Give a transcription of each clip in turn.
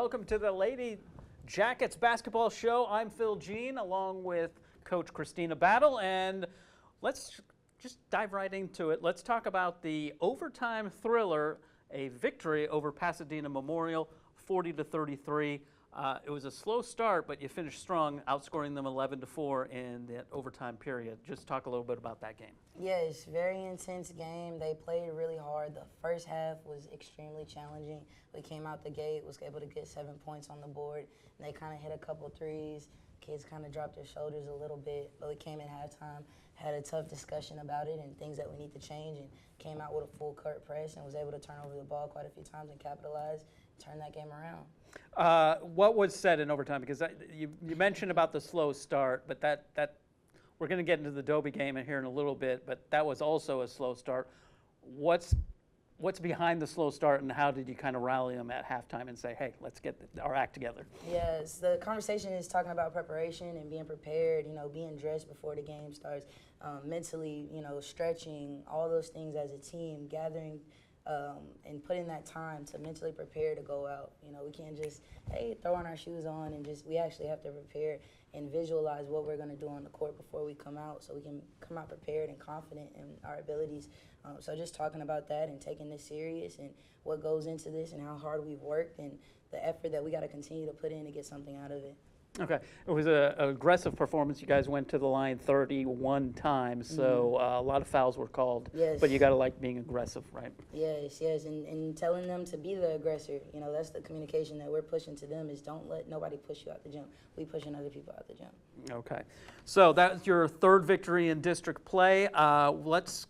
welcome to the Lady Jackets basketball show. I'm Phil Jean, along with Coach Christina Battle, and let's just dive right into it. Let's talk about the overtime thriller, a victory over Pasadena Memorial, 40-33. It was a slow start, but you finished strong, outscoring them 11-4 in that overtime period. Just talk a little bit about that game. Yes, very intense game. They played really hard. The first half was extremely challenging. We came out the gate, was able to get 7 points on the board, and they kind of hit a couple threes. Kids kind of dropped their shoulders a little bit, but we came in halftime, had a tough discussion about it and things that we need to change, and came out with a full court press and was able to turn over the ball quite a few times and capitalize, turn that game around. What was said in overtime? Because you mentioned about the slow start, but that we're going to get into the Dobie game here in a little bit, but that was also a slow start. What's behind the slow start, and how did you kind of rally them at halftime and say, hey, let's get our act together? Yes, the conversation is talking about preparation and being prepared, being dressed before the game starts, mentally, stretching, all those things as a team, gathering and putting that time to mentally prepare to go out. We can't just, throw on our shoes on and we actually have to prepare and visualize what we're going to do on the court before we come out so we can come out prepared and confident in our abilities. So just talking about that and taking this serious and what goes into this and how hard we've worked and the effort that we got to continue to put in to get something out of it. Okay. It was an aggressive performance. You guys went to the line 31 times, so a lot of fouls were called. Yes. But you got to like being aggressive, right? Yes, and telling them to be the aggressor. That's the communication that we're pushing to them is don't let nobody push you out the gym. We pushing other people out the gym. Okay. So that's your third victory in district play. Let's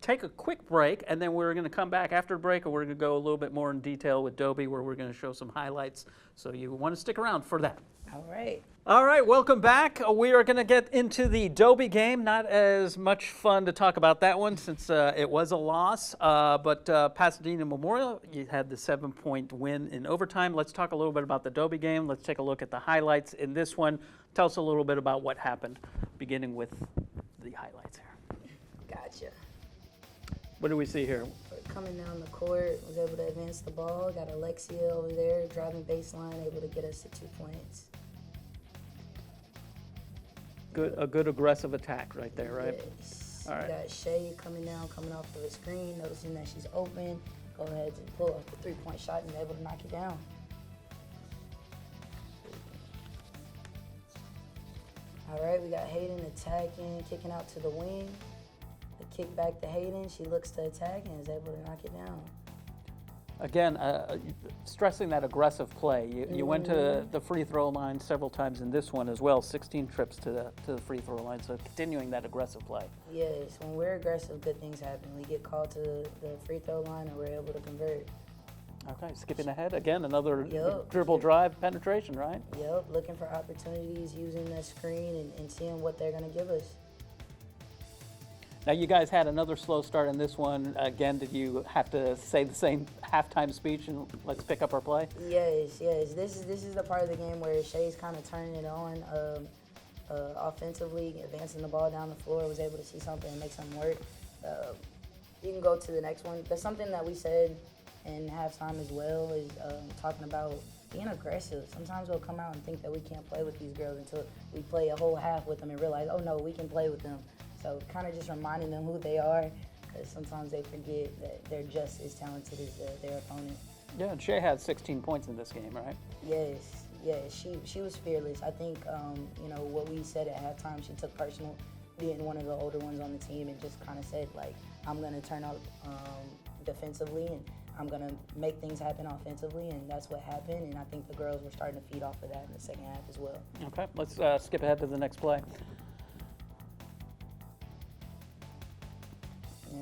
take a quick break, and then we're going to come back after the break, and we're going to go a little bit more in detail with Dobie, where we're going to show some highlights. So you want to stick around for that. All right. All right, welcome back. We are going to get into the Dobie game. Not as much fun to talk about that one since it was a loss, but Pasadena Memorial, you had the 7-point win in overtime. Let's talk a little bit about the Dobie game. Let's take a look at the highlights in this one. Tell us a little bit about what happened, beginning with the highlights here. Gotcha. What do we see here? Coming down the court, was able to advance the ball. Got Alexia over there driving baseline, able to get us to 2 points. A good aggressive attack right there, right? Yes. All right. Got Shay coming down, coming off of the screen, noticing that she's open. Go ahead and pull off the 3-point shot and able to knock it down. All right, we got Hayden attacking, kicking out to the wing. The kick back to Hayden. She looks to attack and is able to knock it down. Again, stressing that aggressive play. You went to the free throw line several times in this one as well, 16 trips to the free throw line, so continuing that aggressive play. Yes, when we're aggressive, good things happen. We get called to the free throw line and we're able to convert. Okay, skipping ahead, again, another Yep. dribble drive penetration, right? Yep, looking for opportunities, using that screen and seeing what they're going to give us. Now, you guys had another slow start in this one. Again, did you have to say the same halftime speech and let's pick up our play? Yes. This is the part of the game where Shay's kind of turning it on offensively, advancing the ball down the floor, was able to see something and make something work. You can go to the next one. But something that we said in halftime as well is talking about being aggressive. Sometimes we'll come out and think that we can't play with these girls until we play a whole half with them and realize, oh no, we can play with them. So kind of just reminding them who they are, because sometimes they forget that they're just as talented as their opponent. Yeah, and Shay had 16 points in this game, right? Yes, she was fearless. I think, what we said at halftime, she took personal, being one of the older ones on the team, and just kind of said, like, I'm going to turn out defensively, and I'm going to make things happen offensively, and that's what happened, and I think the girls were starting to feed off of that in the second half as well. Okay, let's skip ahead to the next play.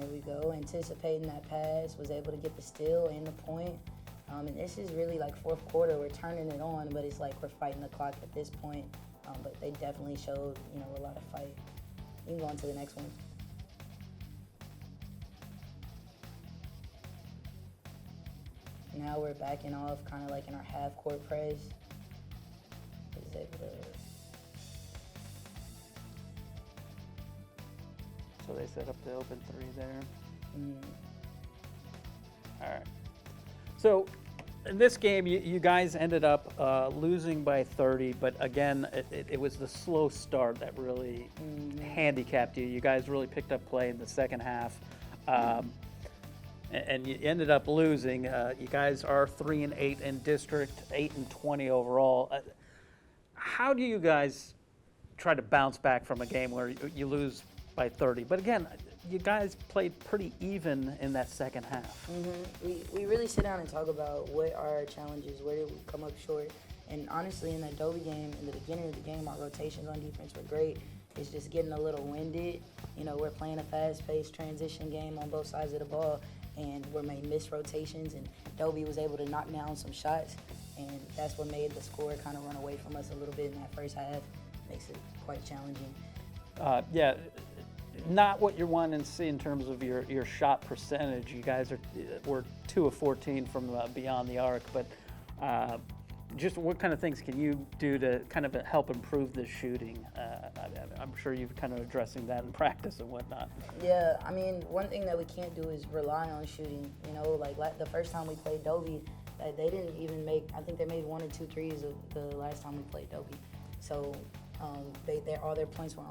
There we go, anticipating that pass, was able to get the steal and the point. And this is really like fourth quarter, we're turning it on, but it's like we're fighting the clock at this point. But they definitely showed, a lot of fight. You can go on to the next one. Now we're backing off, kind of like in our half court press. Is able to. So they set up the open three there. All right. So In this game, you guys ended up losing by 30, but again, it was the slow start that really handicapped you. You guys really picked up play in the second half, and you ended up losing. You guys are 3-8 in district, 8-20 overall. How do you guys try to bounce back from a game where you lose by 30? But again, you guys played pretty even in that second half. We really sit down and talk about what are our challenges, where did we come up short. And honestly, in that Dobie game, in the beginning of the game, our rotations on defense were great. It's just getting a little winded. You know, we're playing a fast-paced transition game on both sides of the ball, and we're making missed rotations, and Dobie was able to knock down some shots, and that's what made the score kind of run away from us a little bit in that first half. Makes it quite challenging. Yeah, not what you're wanting to see in terms of your shot percentage. You guys were 2 of 14 from beyond the arc, but just what kind of things can you do to kind of help improve the shooting? I'm sure you've kind of addressing that in practice and whatnot. Yeah, I mean, one thing that we can't do is rely on shooting. You know, like the first time we played Dobie, they didn't even make, I think they made 1 or 2 threes the last time we played Dobie. So all their points were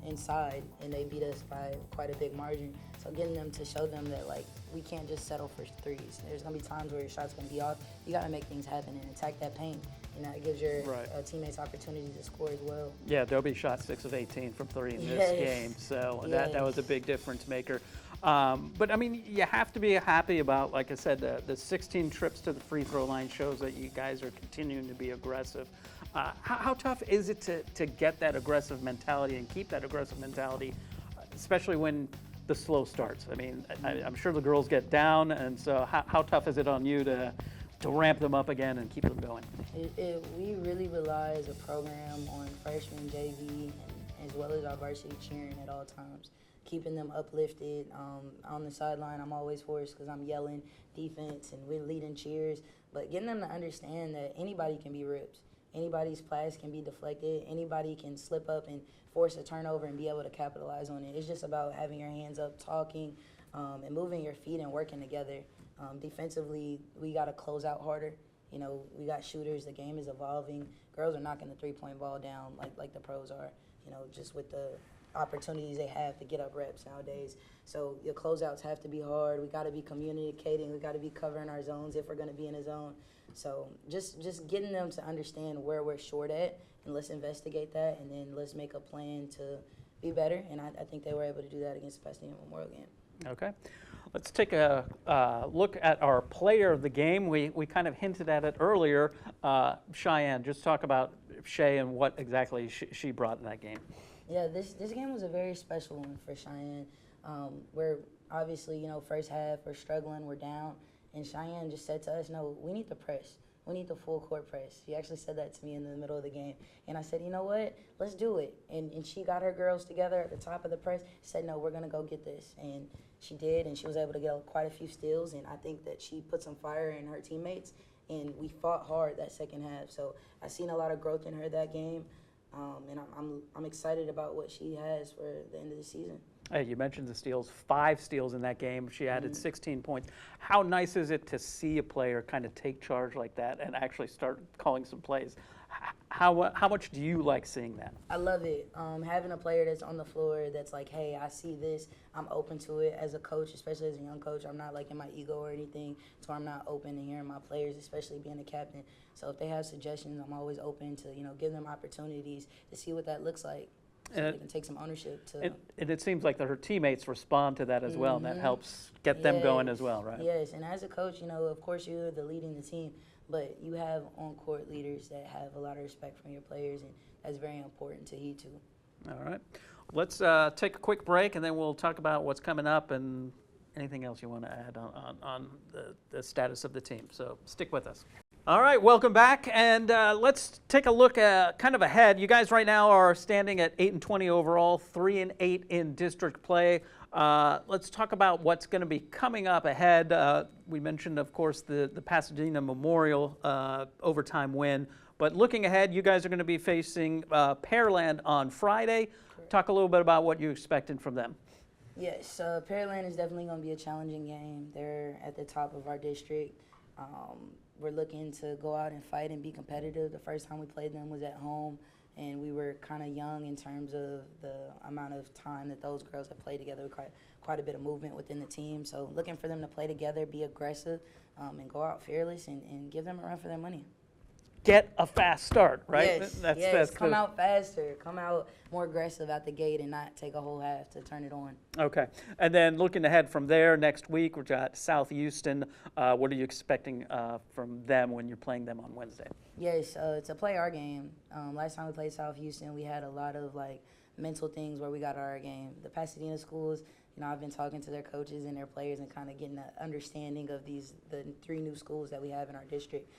inside, and they beat us by quite a big margin. So getting them to show them that, like, we can't just settle for threes. There's going to be times where your shot's going to be off. You got to make things happen and attack that paint. You know, it gives your teammates opportunity to score as well. Yeah, Dobie shot 6 of 18 from 3 in this game, so that was a big difference maker. But, I mean, you have to be happy about, like I said, the 16 trips to the free throw line shows that you guys are continuing to be aggressive. How tough is it to get that aggressive mentality and keep that aggressive mentality, especially when the slow starts? I mean, I'm sure the girls get down, and so how tough is it on you to ramp them up again and keep them going? We really rely as a program on freshman, JV, and as well as our varsity cheering at all times, keeping them uplifted. On the sideline, I'm always forced because I'm yelling defense and we're leading cheers, but getting them to understand that anybody can be ripped. Anybody's pass can be deflected. Anybody can slip up and force a turnover and be able to capitalize on it. It's just about having your hands up, talking, and moving your feet and working together. Defensively, we got to close out harder. You know, we got shooters. The game is evolving. Girls are knocking the three-point ball down like the pros are, you know, just with the opportunities they have to get up reps nowadays. So your closeouts have to be hard. We got to be communicating. We got to be covering our zones if we're going to be in a zone. So just getting them to understand where we're short at, and let's investigate that, and then let's make a plan to be better. And I think they were able to do that against the Pasadena Memorial game. Okay. Let's take a look at our player of the game. We kind of hinted at it earlier. Cheyenne, just talk about Shay and what exactly she brought in that game. Yeah, this game was a very special one for Cheyenne. We're obviously, you know, first half, we're struggling, we're down. And Cheyenne just said to us, no, we need to press. We need the full court press. She actually said that to me in the middle of the game. And I said, you know what? Let's do it. And she got her girls together at the top of the press, said, no, we're going to go get this. And she did, and she was able to get quite a few steals. And I think that she put some fire in her teammates, and we fought hard that second half. So I've seen a lot of growth in her that game, and I'm excited about what she has for the end of the season. Hey, you mentioned the steals, 5 steals in that game. She added 16 points. How nice is it to see a player kind of take charge like that and actually start calling some plays? How much do you like seeing that? I love it. Having a player that's on the floor that's like, hey, I see this, I'm open to it. As a coach, especially as a young coach, I'm not like in my ego or anything, so I'm not open to hearing my players, especially being a captain. So if they have suggestions, I'm always open to, you know, give them opportunities to see what that looks like. So they can take some ownership to. And it seems like that her teammates respond to that as well, and that helps get them going as well, right? Yes, and as a coach, you know, of course you're the leading the team, but you have on-court leaders that have a lot of respect from your players, and that's very important to heed to. All right. Let's take a quick break, and then we'll talk about what's coming up and anything else you want to add on the status of the team. So stick with us. All right, welcome back, and let's take a look kind of ahead. You guys right now are standing at 8-20 overall, 3-8 in district play. Let's talk about what's going to be coming up ahead. We mentioned, of course, the Pasadena Memorial overtime win, but looking ahead, you guys are going to be facing Pearland on Friday. Correct. Talk a little bit about what you're expecting from them. Yes, Pearland is definitely going to be a challenging game. They're at the top of our district. we're looking to go out and fight and be competitive. The first time we played them was at home, and we were kind of young in terms of the amount of time that those girls have played together. Quite a bit of movement within the team. So looking for them to play together, be aggressive, and go out fearless and give them a run for their money. Get a fast start, right? Yes, That's come the- out faster, come out more aggressive out the gate and not take a whole half to turn it on. Okay. And then looking ahead from there, next week, we've got South Houston. What are you expecting from them when you're playing them on Wednesday? Yes, to play our game. Last time we played South Houston, we had a lot of mental things where we got our game. The Pasadena schools, I've been talking to their coaches and their players and kind of getting an understanding of the 3 new schools that we have in our district.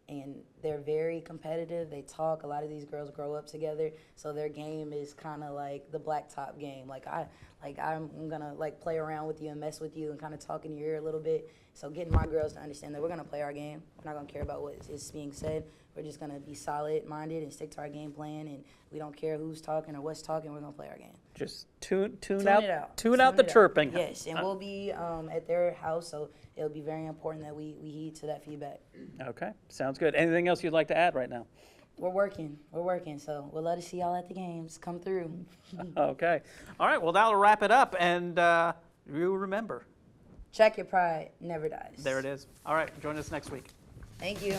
And they're very competitive. They talk. A lot of these girls grow up together, so their game is kind of like the blacktop game. I'm gonna play around with you and mess with you and kind of talk in your ear a little bit. So getting my girls to understand that we're gonna play our game. We're not gonna care about what is being said. We're just gonna be solid-minded and stick to our game plan. And we don't care who's talking or what's talking. We're gonna play our game. Just tune Tune out it out. Tune out the chirping. Yes, and we'll be at their house, so it'll be very important that we heed to that feedback. Okay, sounds good. Anything else you'd like to add right now? We're working, so we'll love to see y'all at the games. Come through. Okay. All right, well, that'll wrap it up, and you remember. Check your pride, never dies. There it is. All right, join us next week. Thank you.